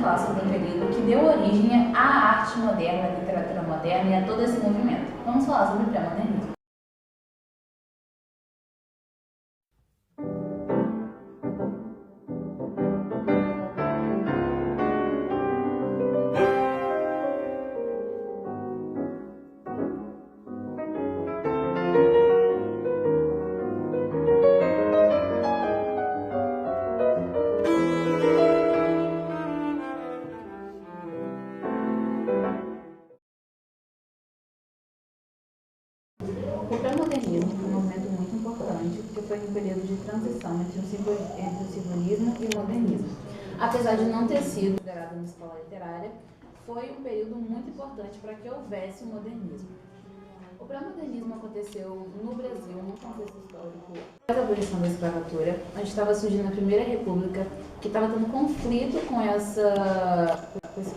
falar sobre um período que deu origem à arte moderna, à literatura moderna e a todo esse movimento. Vamos falar sobre o pré-modernismo. O pré-modernismo foi um movimento muito importante, porque foi um período de transição entre o simbolismo e o modernismo. Apesar de não ter sido considerado uma escola literária, foi um período muito importante para que houvesse o modernismo. O pré-modernismo aconteceu no Brasil, num contexto histórico, após a abolição da escravatura, onde estava surgindo a Primeira República, que estava tendo conflito com esse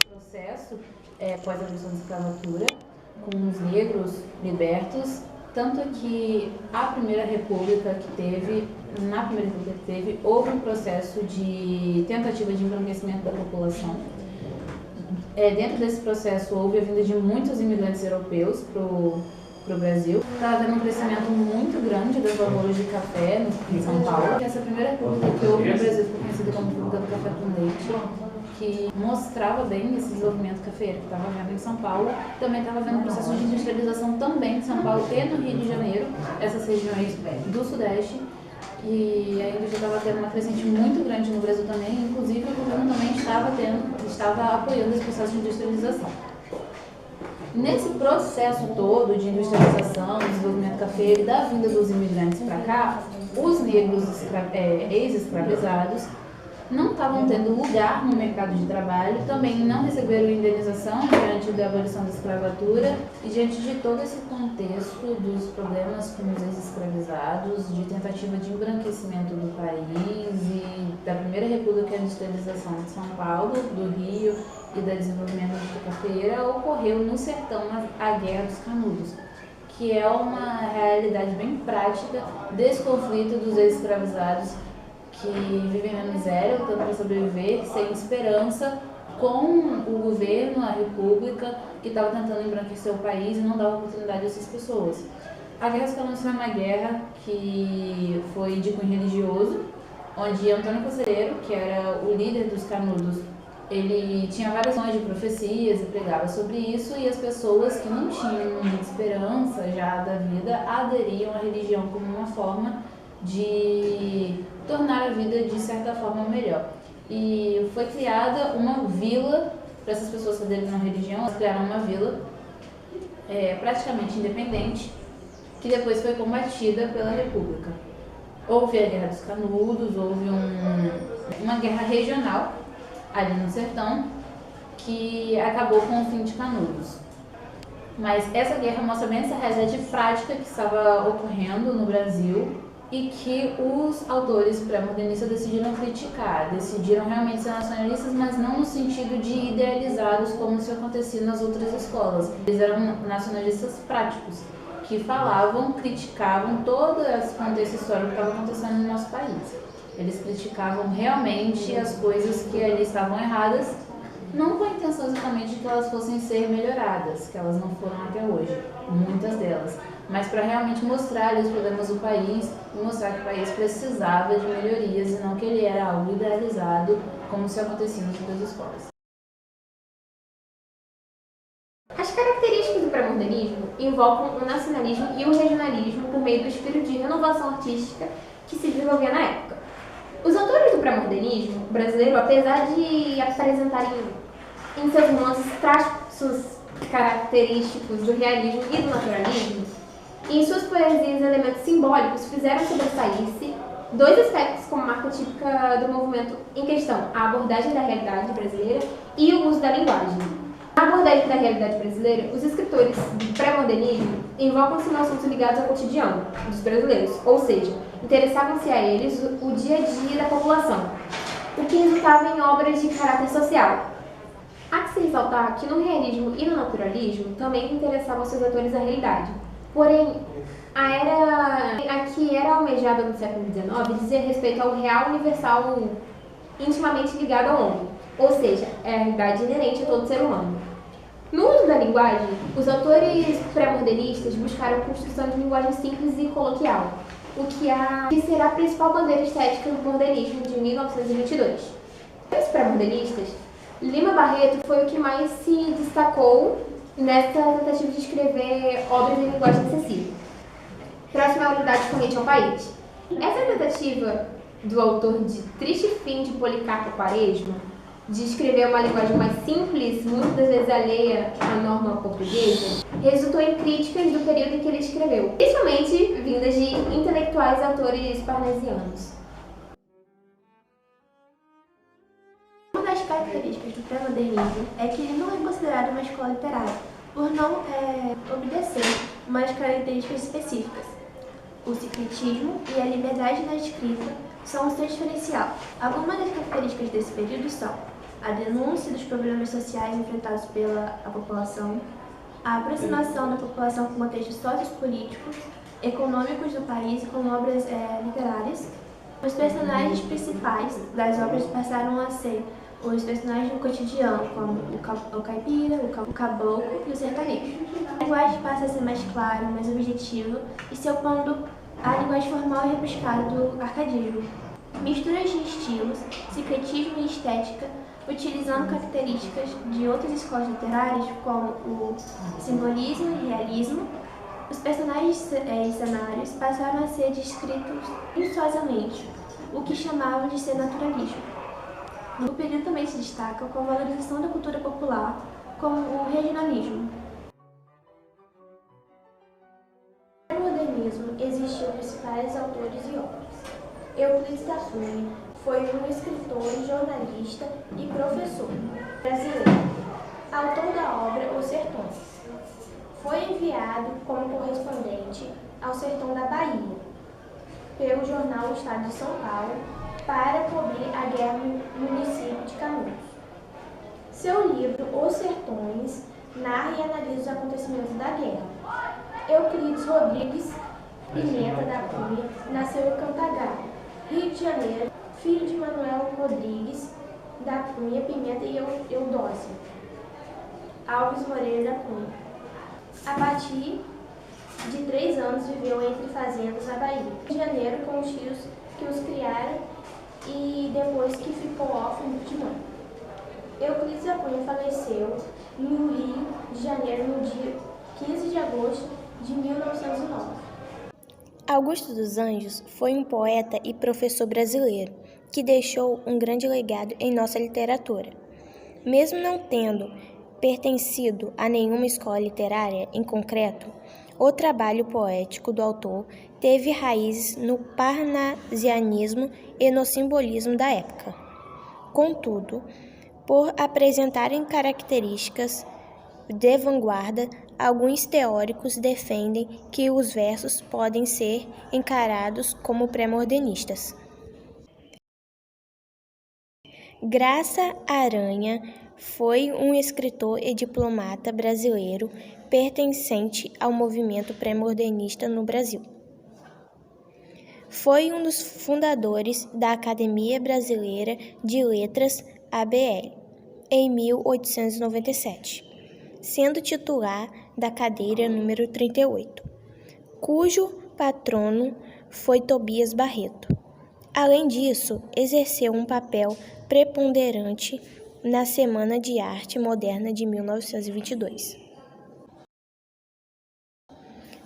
processo após a abolição da escravatura, com os negros libertos. Tanto que na Primeira República que teve, houve um processo de tentativa de embranquecimento da população. Dentro desse processo houve a vinda de muitos imigrantes europeus para o Brasil. Estava havendo um crescimento muito grande das lavouras de café em São Paulo. Essa Primeira República que houve no Brasil foi conhecida como República do Café com Leite, que mostrava bem esse desenvolvimento cafeeiro que estava havendo em São Paulo. Também estava havendo um processo de industrialização também em São Paulo e no Rio de Janeiro, essas regiões do Sudeste. E a indústria estava tendo uma crescente muito grande no Brasil também, inclusive o governo também estava apoiando esse processo de industrialização. Nesse processo todo de industrialização, desenvolvimento cafeiro e da vinda dos imigrantes para cá, os negros ex-escravizados não estavam tendo lugar no mercado de trabalho, também não receberam indenização diante da abolição da escravatura e diante de todo esse contexto dos problemas com os ex-escravizados, de tentativa de embranquecimento do país e da Primeira República e a industrialização de São Paulo, do Rio e do desenvolvimento da cafeira, ocorreu no sertão a Guerra dos Canudos, que é uma realidade bem prática desse conflito dos ex-escravizados que vivem na miséria, lutando para sobreviver, sem esperança, com o governo, a república, que estava tentando embranquecer o país e não dava oportunidade a essas pessoas. A Guerra dos Canudos foi uma guerra que foi de cunho religioso, onde Antônio Conselheiro, que era o líder dos Canudos, ele tinha várias visões de profecias e pregava sobre isso, e as pessoas que não tinham muita esperança já da vida aderiam à religião como uma forma de tornar a vida de certa forma melhor. E foi criada uma vila para essas pessoas que aderiram à religião. Elas criaram uma vila praticamente independente, que depois foi combatida pela República. Houve a Guerra dos Canudos, houve uma guerra regional ali no sertão, que acabou com o fim de Canudos. Mas essa guerra mostra bem essa realidade prática que estava ocorrendo no Brasil e que os autores pré-modernistas decidiram criticar, decidiram realmente ser nacionalistas, mas não no sentido de idealizados como se acontecia nas outras escolas. Eles eram nacionalistas práticos, que falavam, criticavam todo esse contexto histórico que estava acontecendo no nosso país. Eles criticavam realmente as coisas que ali estavam erradas, não com a intenção exatamente de que elas fossem ser melhoradas, que elas não foram até hoje, muitas delas, mas para realmente mostrar ali os problemas do país e mostrar que o país precisava de melhorias e não que ele era algo idealizado, como se acontecia nas outras escolas. As características do pré-modernismo invocam o nacionalismo e o regionalismo por meio do espírito de renovação artística que se desenvolvia na época. Os autores do pré-modernismo brasileiro, apesar de apresentarem em seus romances traços característicos do realismo e do naturalismo, e em suas poesias elementos simbólicos fizeram sobressair-se dois aspectos como marca típica do movimento em questão: a abordagem da realidade brasileira e o uso da linguagem. Na abordagem da realidade brasileira, os escritores do pré-modernismo invocam-se em assuntos ligados ao cotidiano dos brasileiros, ou seja, interessavam-se a eles o dia a dia da população, o que resultava em obras de caráter social. Há que se ressaltar que no realismo e no naturalismo também interessavam seus autores a realidade. Porém, a que era almejada no século XIX dizia respeito ao real universal intimamente ligado ao homem. ou seja, é a realidade inerente a todo ser humano. No uso da linguagem, os autores pré-modernistas buscaram a construção de linguagem simples e coloquial, o que será a principal bandeira estética do modernismo de 1922. Os pré-modernistas, Lima Barreto foi o que mais se destacou nessa tentativa de escrever obras em linguagem acessível, próxima à realidade corrente ao país. Essa tentativa do autor de Triste Fim de Policarpo Quaresma de escrever uma linguagem mais simples, muitas das vezes alheia à norma portuguesa, resultou em críticas do período em que ele escreveu, principalmente vindas de intelectuais autores parnasianos. Uma das características do pré-modernismo é que ele não é considerado uma escola literária, por não obedecer umas características específicas. O secretismo e a liberdade na escrita são o seu diferencial. Algumas das características desse período são a denúncia dos problemas sociais enfrentados pela população, a aproximação da população com contextos sociopolíticos, econômicos do país e com obras literárias. Os personagens principais das obras passaram a ser os personagens do cotidiano, como o caipira, o caboclo e o sertanejo. A linguagem passa a ser mais clara, mais objetiva e se opondo à linguagem formal e rebuscada do arcadismo. Misturas de estilos, secretismo e estética, utilizando características de outras escolas literárias, como o simbolismo e realismo. Os personagens e cenários passaram a ser descritos minuciosamente, o que chamavam de ser naturalismo. O período também se destaca com a valorização da cultura popular, como o regionalismo. No modernismo existiam principais autores e obras. Euclides da Cunha foi um escritor, jornalista e professor brasileiro, autor da obra Os Sertões. Foi enviado como correspondente ao sertão da Bahia, pelo jornal O Estado de São Paulo, para cobrir a guerra no município de Canudos. Seu livro Os Sertões narra e analisa os acontecimentos da guerra. Euclides Rodrigues Pimenta da Cunha nasceu em Cantagalo, Rio de Janeiro, filho de Manuel Rodrigues da Cunha Pimenta e Eudócia Alves Moreira da Cunha. A partir de 3 anos viveu entre fazendas na Bahia, Rio de Janeiro, com os tios que os criaram e depois que ficou órfão de mãe. Euclides da Cunha faleceu no Rio de Janeiro no dia 15 de agosto de 1909. Augusto dos Anjos foi um poeta e professor brasileiro que deixou um grande legado em nossa literatura. Mesmo não tendo pertencido a nenhuma escola literária em concreto, o trabalho poético do autor teve raízes no parnasianismo e no simbolismo da época. Contudo, por apresentarem características de vanguarda, alguns teóricos defendem que os versos podem ser encarados como pré-modernistas. Graça Aranha foi um escritor e diplomata brasileiro pertencente ao movimento pré-modernista no Brasil. Foi um dos fundadores da Academia Brasileira de Letras, ABL, em 1897, sendo titular da cadeira número 38, cujo patrono foi Tobias Barreto. Além disso, exerceu um papel preponderante na Semana de Arte Moderna de 1922.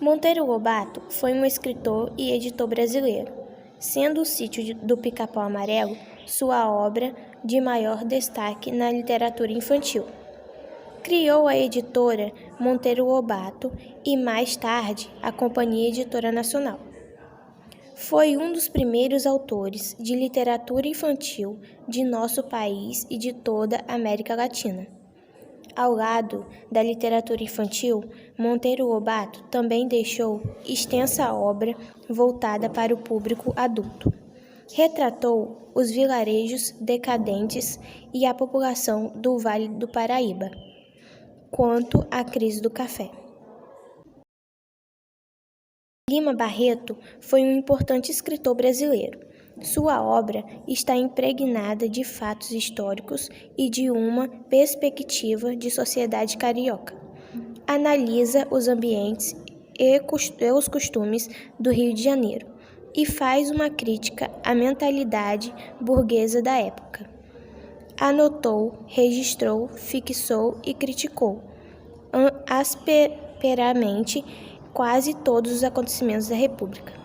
Monteiro Lobato foi um escritor e editor brasileiro, sendo O Sítio do Pica-Pau Amarelo sua obra de maior destaque na literatura infantil. Criou a editora Monteiro Lobato e, mais tarde, a Companhia Editora Nacional. Foi um dos primeiros autores de literatura infantil de nosso país e de toda a América Latina. Ao lado da literatura infantil, Monteiro Lobato também deixou extensa obra voltada para o público adulto. Retratou os vilarejos decadentes e a população do Vale do Paraíba, quanto à crise do café. Lima Barreto foi um importante escritor brasileiro. Sua obra está impregnada de fatos históricos e de uma perspectiva de sociedade carioca. Analisa os ambientes e os costumes do Rio de Janeiro e faz uma crítica à mentalidade burguesa da época. Anotou, registrou, fixou e criticou asperamente quase todos os acontecimentos da República.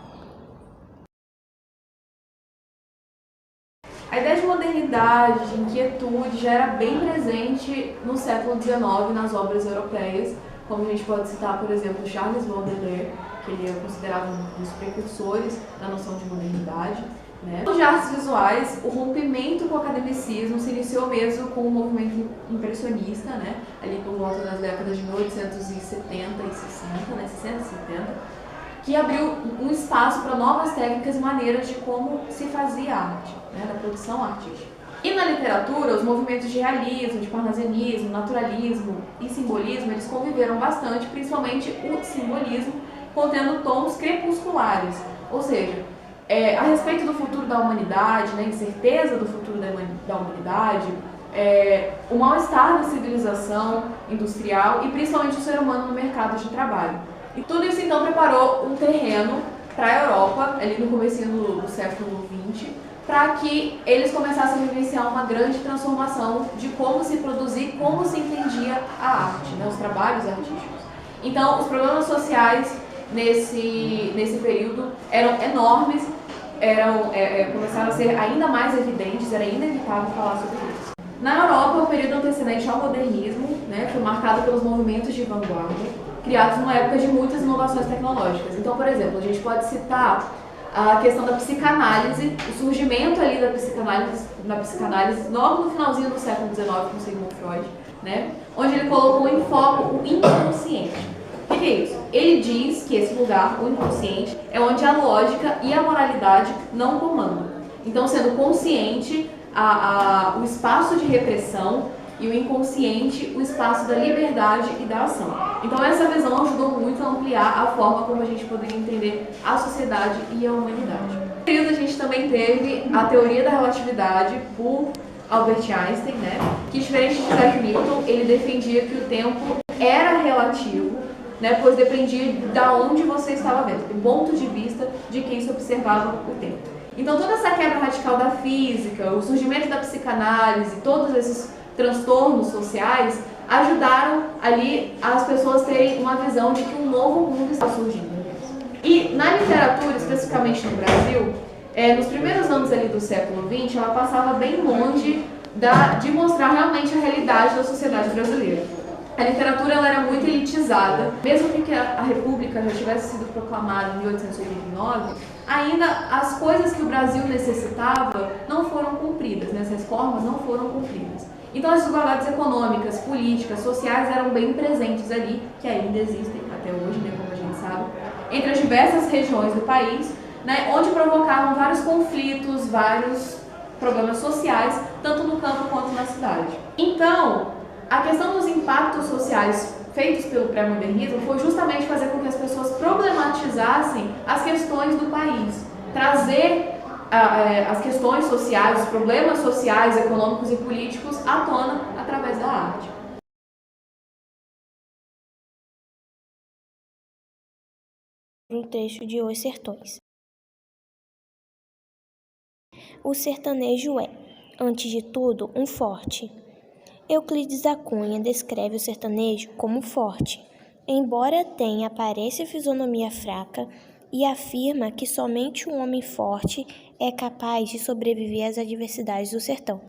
A ideia de modernidade, de inquietude, já era bem presente no século XIX nas obras europeias, como a gente pode citar, por exemplo, Charles Baudelaire, que ele é considerado um dos precursores da noção de modernidade. De artes visuais, o rompimento com o academicismo se iniciou mesmo com o movimento impressionista, ali por volta das décadas de 1870 e 60, 60 e 70, que abriu um espaço para novas técnicas e maneiras de como se fazia arte, da produção artística. E na literatura, os movimentos de realismo, de parnasianismo, naturalismo e simbolismo, eles conviveram bastante, principalmente o simbolismo, contendo tons crepusculares, ou seja, a respeito do futuro da humanidade, incerteza do futuro da humanidade, o mal-estar da civilização industrial e principalmente o ser humano no mercado de trabalho. E tudo isso então preparou um terreno para a Europa, ali no começo do século XX, para que eles começassem a vivenciar uma grande transformação de como se produzir, como se entendia a arte, os trabalhos artísticos. Então, os problemas sociais nesse período eram enormes, começaram a ser ainda mais evidentes, era inevitável falar sobre isso. Na Europa, o período antecedente ao modernismo foi marcado pelos movimentos de vanguarda, criados numa época de muitas inovações tecnológicas. Então, por exemplo, a gente pode citar a questão da psicanálise, o surgimento ali da psicanálise logo no finalzinho do século XIX com Sigmund Freud, onde ele colocou em foco o inconsciente. O que é isso? Ele diz que esse lugar, o inconsciente, é onde a lógica e a moralidade não comandam. Então, sendo consciente o espaço de repressão e o inconsciente, o espaço da liberdade e da ação. Então essa visão ajudou muito a ampliar a forma como a gente poderia entender a sociedade e a humanidade. No período a gente também teve a teoria da relatividade por Albert Einstein, que diferente de Isaac Newton, ele defendia que o tempo era relativo, pois dependia de onde você estava vendo, do ponto de vista de quem se observava o tempo. Então toda essa quebra radical da física, o surgimento da psicanálise, todos esses transtornos sociais ajudaram ali as pessoas terem uma visão de que um novo mundo está surgindo. E na literatura, especificamente no Brasil, nos primeiros anos ali do século XX, ela passava bem longe de mostrar realmente a realidade da sociedade brasileira. A literatura ela era muito elitizada, mesmo que a República já tivesse sido proclamada em 1889, ainda as coisas que o Brasil necessitava não foram cumpridas, as reformas não foram cumpridas. Então as desigualdades econômicas, políticas, sociais eram bem presentes ali, que ainda existem até hoje, como a gente sabe, entre as diversas regiões do país, onde provocavam vários conflitos, vários problemas sociais, tanto no campo quanto na cidade. Então, a questão dos impactos sociais feitos pelo pré-modernismo foi justamente fazer com que as pessoas problematizassem as questões do país, trazer as questões sociais, os problemas sociais, econômicos e políticos à tona através da arte. Um trecho de Os Sertões. O sertanejo é, antes de tudo, um forte. Euclides da Cunha descreve o sertanejo como forte, embora tenha aparência e fisionomia fraca, e afirma que somente um homem forte é capaz de sobreviver às adversidades do sertão.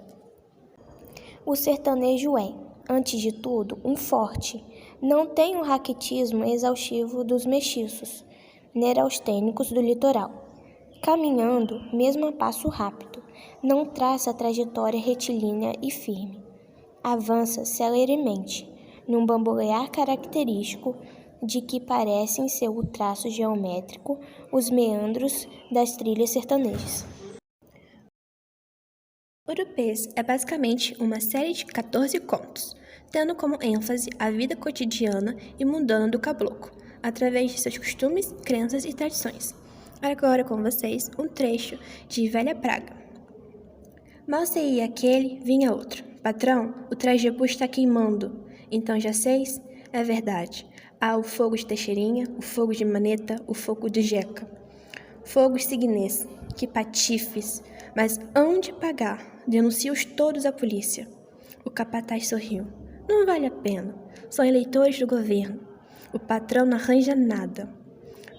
O sertanejo é, antes de tudo, um forte. Não tem o raquitismo exaustivo dos mestiços, neurastênicos do litoral. Caminhando, mesmo a passo rápido, não traça a trajetória retilínea e firme. Avança celeremente, num bambolear característico de que parecem ser o traço geométrico os meandros das trilhas sertanejas. Urupês é basicamente uma série de 14 contos, tendo como ênfase a vida cotidiana e mundana do caboclo, através de seus costumes, crenças e tradições. Agora com vocês um trecho de Velha Praga. Mal se ia aquele, vinha outro. Patrão, o trajebu está queimando. Então já seis? É verdade. Há o fogo de Teixeirinha, o fogo de Maneta, o fogo de Jeca. Fogos signês, que patifes, mas hão de pagar. Denuncio-os todos à polícia. O capataz sorriu. Não vale a pena. São eleitores do governo. O patrão não arranja nada.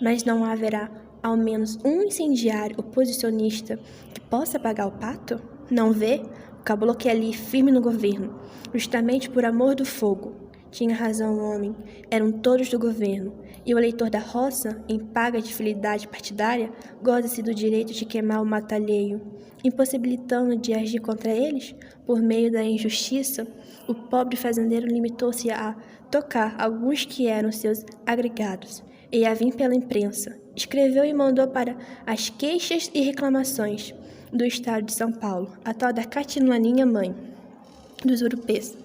Mas não haverá ao menos um incendiário oposicionista que possa pagar o pato? Não vê? O caboclo que é ali firme no governo, justamente por amor do fogo. Tinha razão o homem, eram todos do governo, e o eleitor da roça, em paga de fidelidade partidária, goza-se do direito de queimar o mato alheio, impossibilitando de agir contra eles, por meio da injustiça. O pobre fazendeiro limitou-se a tocar alguns que eram seus agregados, e a vir pela imprensa. Escreveu e mandou para as queixas e reclamações do estado de São Paulo, a tal da Catilaninha mãe dos urupês.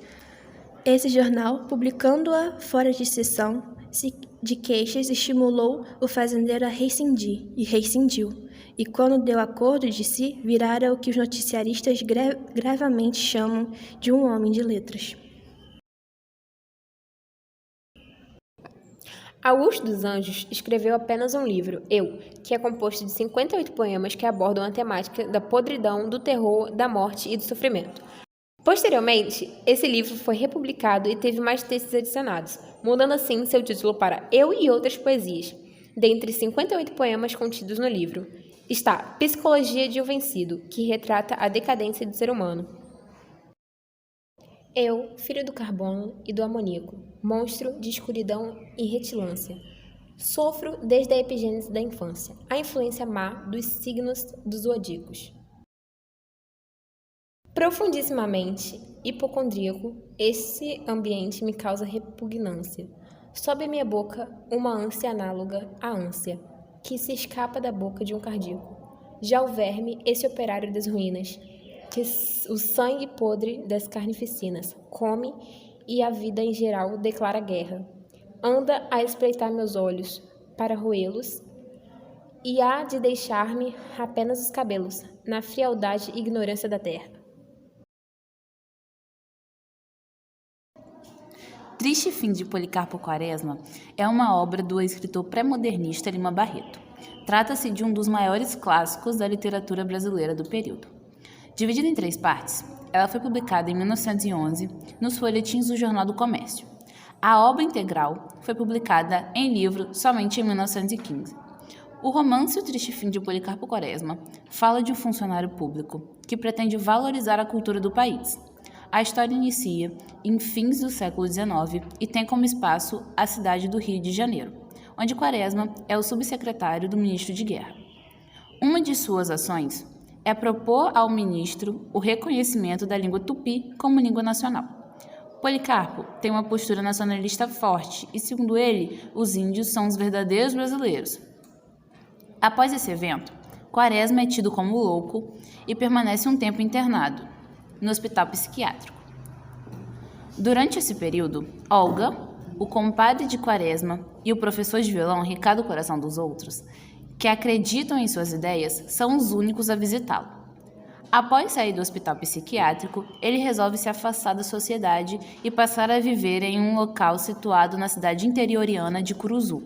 Esse jornal, publicando-a fora de sessão de queixas, estimulou o fazendeiro a rescindir, e rescindiu. E quando deu acordo de si, virara o que os noticiaristas gravemente chamam de um homem de letras. Augusto dos Anjos escreveu apenas um livro, Eu, que é composto de 58 poemas que abordam a temática da podridão, do terror, da morte e do sofrimento. Posteriormente, esse livro foi republicado e teve mais textos adicionados, mudando assim seu título para Eu e Outras Poesias. Dentre 58 poemas contidos no livro, está Psicologia de um Vencido, que retrata a decadência do ser humano. Eu, filho do carbono e do amoníaco, monstro de escuridão e retilância, sofro desde a epigênese da infância, a influência má dos signos dos zodíacos. Profundissimamente hipocondríaco, esse ambiente me causa repugnância. Sobe à minha boca uma ânsia análoga à ânsia, que se escapa da boca de um cardíaco. Já o verme, esse operário das ruínas, que o sangue podre das carnificinas come e a vida em geral declara guerra. Anda a espreitar meus olhos para roê-los e há de deixar-me apenas os cabelos, na frialdade e ignorância da terra. Triste Fim de Policarpo Quaresma é uma obra do escritor pré-modernista Lima Barreto. Trata-se de um dos maiores clássicos da literatura brasileira do período. Dividida em 3 partes, ela foi publicada em 1911 nos folhetins do Jornal do Comércio. A obra integral foi publicada em livro somente em 1915. O romance O Triste Fim de Policarpo Quaresma fala de um funcionário público que pretende valorizar a cultura do país. A história inicia em fins do século XIX e tem como espaço a cidade do Rio de Janeiro, onde Quaresma é o subsecretário do ministro de Guerra. Uma de suas ações é propor ao ministro o reconhecimento da língua tupi como língua nacional. Policarpo tem uma postura nacionalista forte e, segundo ele, os índios são os verdadeiros brasileiros. Após esse evento, Quaresma é tido como louco e permanece um tempo internado no hospital psiquiátrico. Durante esse período, Olga, o compadre de Quaresma e o professor de violão Ricardo Coração dos Outros, que acreditam em suas ideias, são os únicos a visitá-lo. Após sair do hospital psiquiátrico, ele resolve se afastar da sociedade e passar a viver em um local situado na cidade interioriana de Curuzu.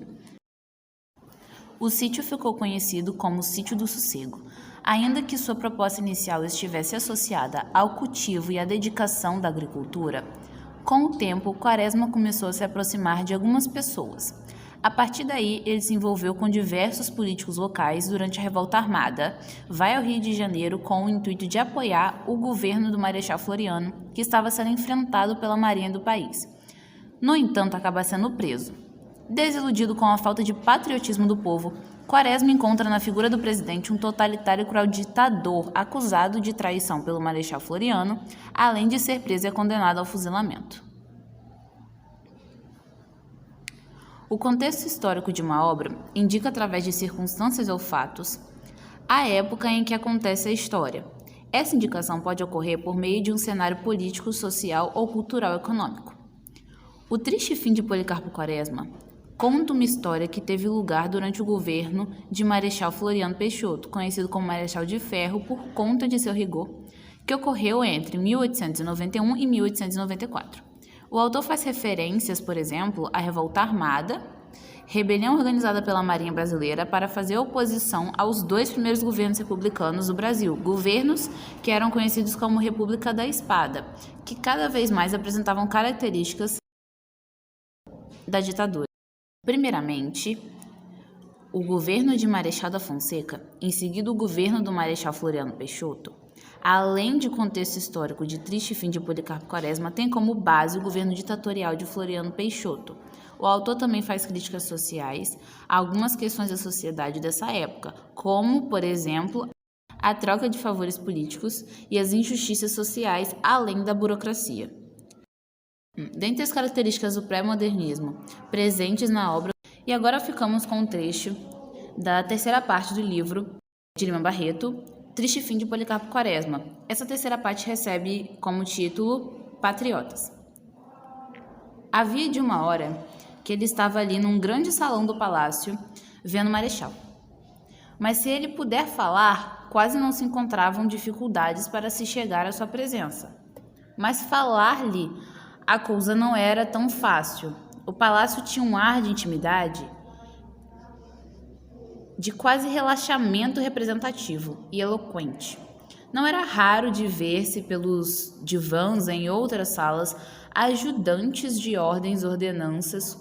O sítio ficou conhecido como Sítio do Sossego, ainda que sua proposta inicial estivesse associada ao cultivo e à dedicação da agricultura. Com o tempo, Quaresma começou a se aproximar de algumas pessoas. A partir daí, ele se envolveu com diversos políticos locais durante a Revolta Armada, vai ao Rio de Janeiro com o intuito de apoiar o governo do Marechal Floriano, que estava sendo enfrentado pela marinha do país. No entanto, acaba sendo preso. Desiludido com a falta de patriotismo do povo, Quaresma encontra na figura do presidente um totalitário e cruel ditador acusado de traição pelo Marechal Floriano, além de ser preso e condenado ao fuzilamento. O contexto histórico de uma obra indica através de circunstâncias ou fatos a época em que acontece a história. Essa indicação pode ocorrer por meio de um cenário político, social ou cultural econômico. O Triste Fim de Policarpo Quaresma conta uma história que teve lugar durante o governo de Marechal Floriano Peixoto, conhecido como Marechal de Ferro por conta de seu rigor, que ocorreu entre 1891 e 1894. O autor faz referências, por exemplo, à revolta armada, rebelião organizada pela Marinha Brasileira para fazer oposição aos 2 primeiros governos republicanos do Brasil, governos que eram conhecidos como República da Espada, que cada vez mais apresentavam características da ditadura. Primeiramente, o governo de Marechal da Fonseca, em seguida o governo do Marechal Floriano Peixoto, além de contexto histórico de triste fim de Policarpo Quaresma, tem como base o governo ditatorial de Floriano Peixoto. O autor também faz críticas sociais a algumas questões da sociedade dessa época, como, por exemplo, a troca de favores políticos e as injustiças sociais, além da burocracia. Dentre as características do pré-modernismo presentes na obra, e agora ficamos com um trecho da terceira parte do livro de Lima Barreto, Triste Fim de Policarpo Quaresma. Essa terceira parte recebe como título Patriotas. Havia de uma hora que ele estava ali num grande salão do palácio, vendo o Marechal. Mas se ele puder falar, quase não se encontravam dificuldades para se chegar à sua presença. Mas falar-lhe, a coisa não era tão fácil. O palácio tinha um ar de intimidade, de quase relaxamento representativo e eloquente. Não era raro de ver-se pelos divãs em outras salas ajudantes de ordens, ordenanças,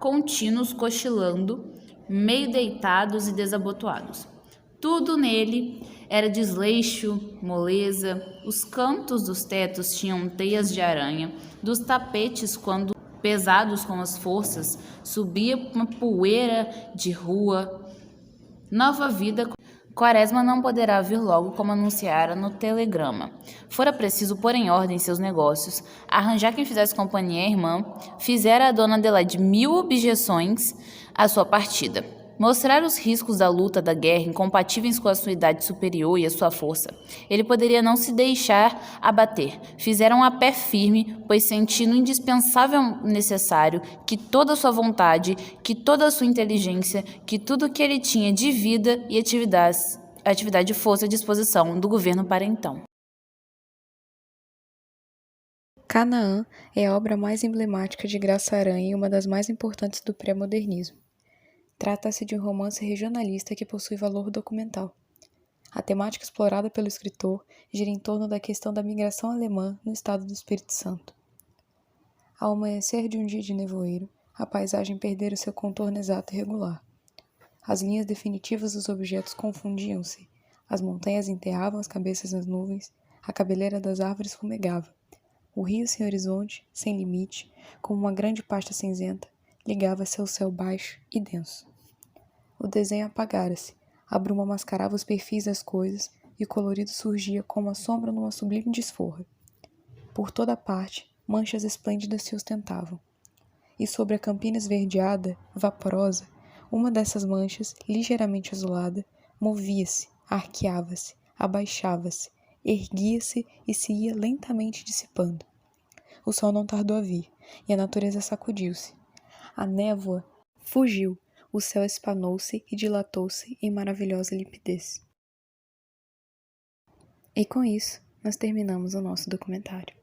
contínuos cochilando, meio deitados e desabotoados. Tudo nele era desleixo, moleza, os cantos dos tetos tinham teias de aranha, dos tapetes, quando pesados com as forças, subia uma poeira de rua. Nova vida, Quaresma não poderá vir logo como anunciara no telegrama. Fora preciso pôr em ordem seus negócios, arranjar quem fizesse companhia à irmã, fizera a dona Adelaide 1000 objeções à sua partida. Mostrar os riscos da luta, da guerra, incompatíveis com a sua idade superior e a sua força. Ele poderia não se deixar abater. Fizeram a pé firme, pois sentindo indispensável necessário que toda a sua vontade, que toda a sua inteligência, que tudo que ele tinha de vida e atividade fosse à disposição do governo para então. Canaã é a obra mais emblemática de Graça Aranha e uma das mais importantes do pré-modernismo. Trata-se de um romance regionalista que possui valor documental. A temática explorada pelo escritor gira em torno da questão da migração alemã no estado do Espírito Santo. Ao amanhecer de um dia de nevoeiro, a paisagem perdera seu contorno exato e regular. As linhas definitivas dos objetos confundiam-se, as montanhas enterravam as cabeças nas nuvens, a cabeleira das árvores fumegava. O rio sem horizonte, sem limite, como uma grande pasta cinzenta, ligava-se ao céu baixo e denso. O desenho apagara-se, a bruma mascarava os perfis das coisas e o colorido surgia como a sombra numa sublime desforra. Por toda parte, manchas esplêndidas se ostentavam. E sobre a campina esverdeada, vaporosa, uma dessas manchas, ligeiramente azulada, movia-se, arqueava-se, abaixava-se, erguia-se e se ia lentamente dissipando. O sol não tardou a vir, e a natureza sacudiu-se. A névoa fugiu, o céu espanou-se e dilatou-se em maravilhosa limpidez. E com isso, nós terminamos o nosso documentário.